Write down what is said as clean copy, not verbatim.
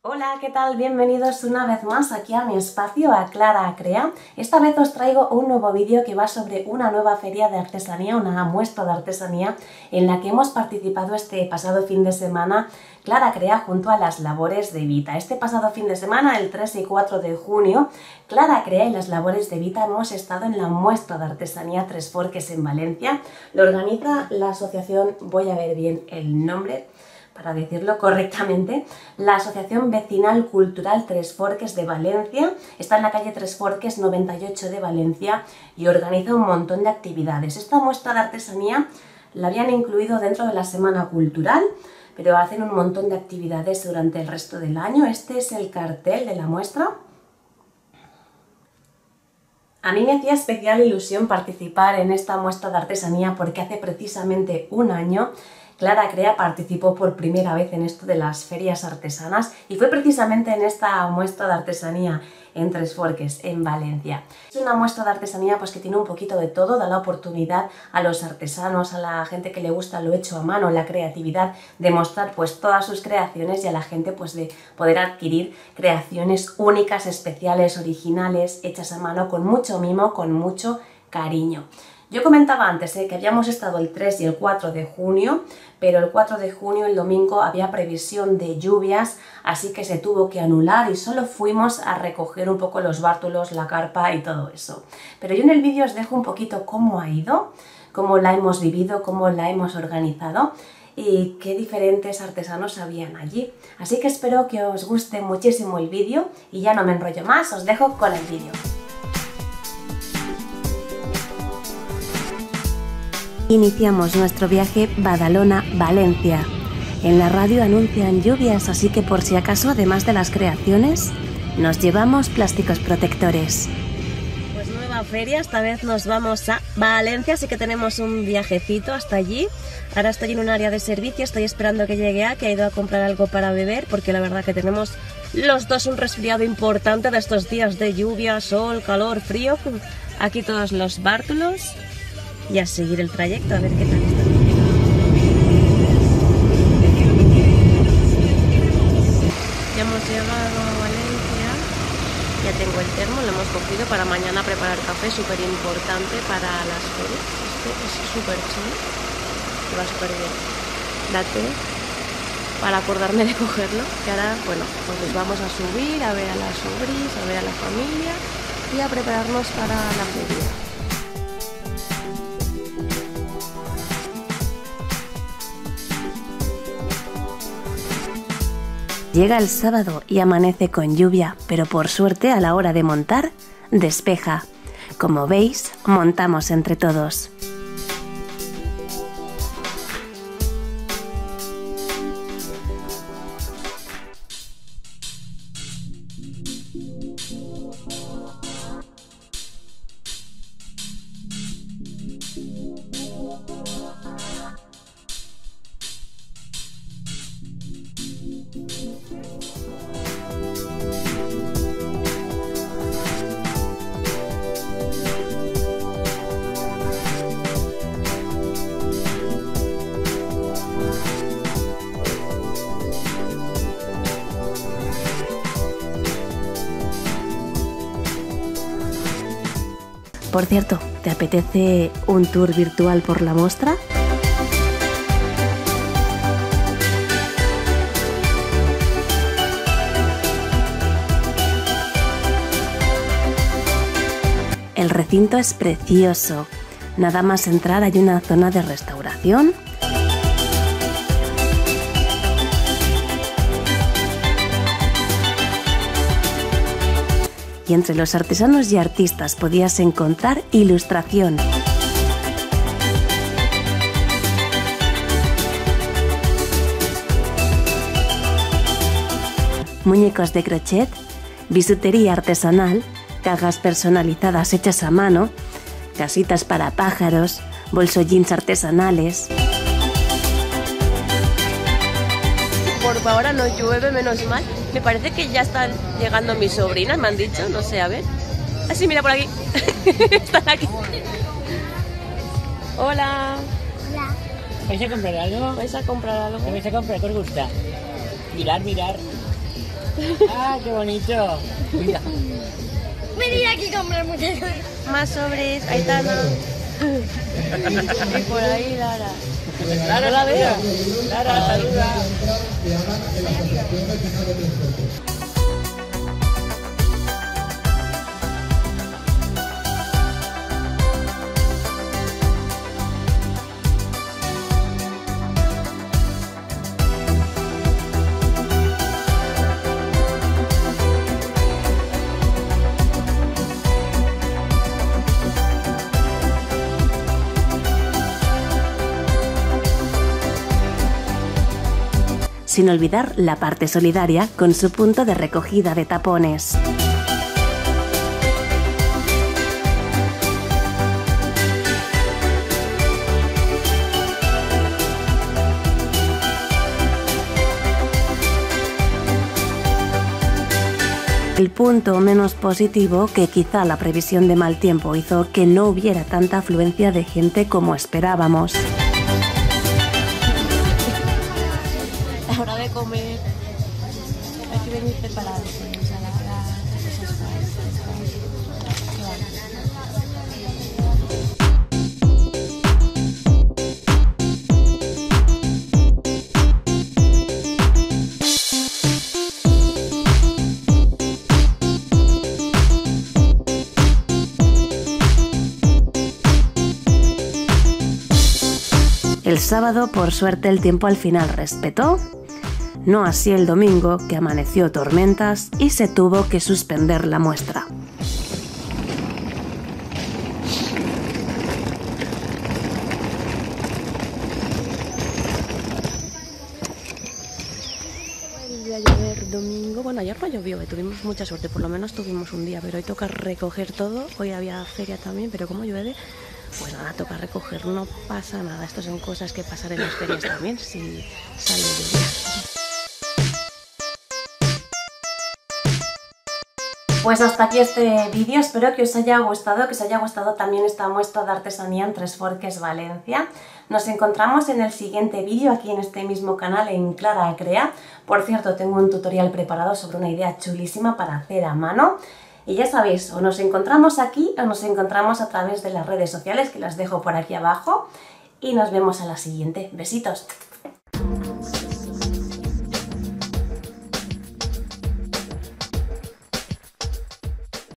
Hola, ¿qué tal? Bienvenidos una vez más aquí a mi espacio, a Clara Crea. Esta vez os traigo un nuevo vídeo que va sobre una nueva feria de artesanía, una muestra de artesanía en la que hemos participado este pasado fin de semana Clara Crea junto a las Labores de Vita. Este pasado fin de semana, el 3 y 4 de junio, Clara Crea y las Labores de Vita hemos estado en la muestra de artesanía Tres Forques en Valencia. Lo organiza la asociación, voy a ver bien el nombre para decirlo correctamente, la Asociación Vecinal Cultural Tres Forques de Valencia. Está en la calle Tres Forques 98 de Valencia y organiza un montón de actividades. Esta muestra de artesanía la habían incluido dentro de la Semana Cultural, pero hacen un montón de actividades durante el resto del año. Este es el cartel de la muestra. A mí me hacía especial ilusión participar en esta muestra de artesanía porque hace precisamente un año Clara Crea participó por primera vez en esto de las ferias artesanas y fue precisamente en esta muestra de artesanía en Tres Forques, en Valencia. Es una muestra de artesanía pues que tiene un poquito de todo, da la oportunidad a los artesanos, a la gente que le gusta lo hecho a mano, la creatividad, de mostrar pues todas sus creaciones y a la gente pues de poder adquirir creaciones únicas, especiales, originales, hechas a mano con mucho mimo, con mucho cariño. Yo comentaba antes que habíamos estado el 3 y el 4 de junio, pero el 4 de junio, el domingo, había previsión de lluvias, así que se tuvo que anular y solo fuimos a recoger un poco los bártulos, la carpa y todo eso. Pero yo en el vídeo os dejo un poquito cómo ha ido, cómo la hemos vivido, cómo la hemos organizado y qué diferentes artesanos habían allí. Así que espero que os guste muchísimo el vídeo y ya no me enrollo más, os dejo con el vídeo. Iniciamos nuestro viaje Badalona-Valencia. En la radio anuncian lluvias, así que por si acaso, además de las creaciones, nos llevamos plásticos protectores. Pues nueva feria, esta vez nos vamos a Valencia, así que tenemos un viajecito hasta allí. Ahora estoy en un área de servicio, estoy esperando que llegue que ha ido a comprar algo para beber, porque la verdad que tenemos los dos un resfriado importante de estos días de lluvia, sol, calor, frío. Aquí todos los bártulos. Y a seguir el trayecto, a ver qué tal está. Ya hemos llegado a Valencia, ya tengo el termo, lo hemos cogido para mañana preparar café, súper importante para las ferias. Este es súper chulo, que va súper bien. Date para acordarme de cogerlo, que ahora, bueno, pues nos vamos a subir, a ver a las sobris, a ver a la familia y a prepararnos para la feria. Llega el sábado y amanece con lluvia, pero por suerte a la hora de montar, despeja. Como veis, montamos entre todos. Por cierto, ¿te apetece un tour virtual por la muestra? El recinto es precioso. Nada más entrar hay una zona de restauración. Y entre los artesanos y artistas podías encontrar ilustración. Muñecos de crochet, bisutería artesanal, cajas personalizadas hechas a mano, casitas para pájaros, bolsollins artesanales. Por ahora no llueve, menos mal. Me parece que ya están llegando mis sobrinas, me han dicho, no sé, a ver. Así, mira por aquí. Están aquí. Hola. Hola. ¿Vais a comprar algo? ¿Vais a comprar algo? ¿Qué vais a comprar? ¿Qué os gusta? Mirar, mirar. ¡Ah, qué bonito! Mira. Venid aquí a comprar muchas cosas. Más sobres, Aitana. Y por ahí Lara. Lara, la veo. Lara, saluda. Sin olvidar la parte solidaria con su punto de recogida de tapones. El punto menos positivo, que quizá la previsión de mal tiempo hizo que no hubiera tanta afluencia de gente como esperábamos. Hora de comer. Hay que venir preparado con ensalada, cosas frescas. El sábado, por suerte, el tiempo al final respetó. No así el domingo, que amaneció tormentas y se tuvo que suspender la muestra. Volvió a llover domingo. Bueno, ayer no llovió, tuvimos mucha suerte, por lo menos tuvimos un día, pero hoy toca recoger todo. Hoy había feria también, pero como llueve, pues nada, toca recoger, no pasa nada. Estas son cosas que pasan en las ferias también, si sale lluvia. Pues hasta aquí este vídeo, espero que os haya gustado, también esta muestra de artesanía en Tresforques, Valencia. Nos encontramos en el siguiente vídeo aquí en este mismo canal en Clara Crea. Por cierto, tengo un tutorial preparado sobre una idea chulísima para hacer a mano. Y ya sabéis, o nos encontramos aquí o nos encontramos a través de las redes sociales, que las dejo por aquí abajo. Y nos vemos a la siguiente. Besitos.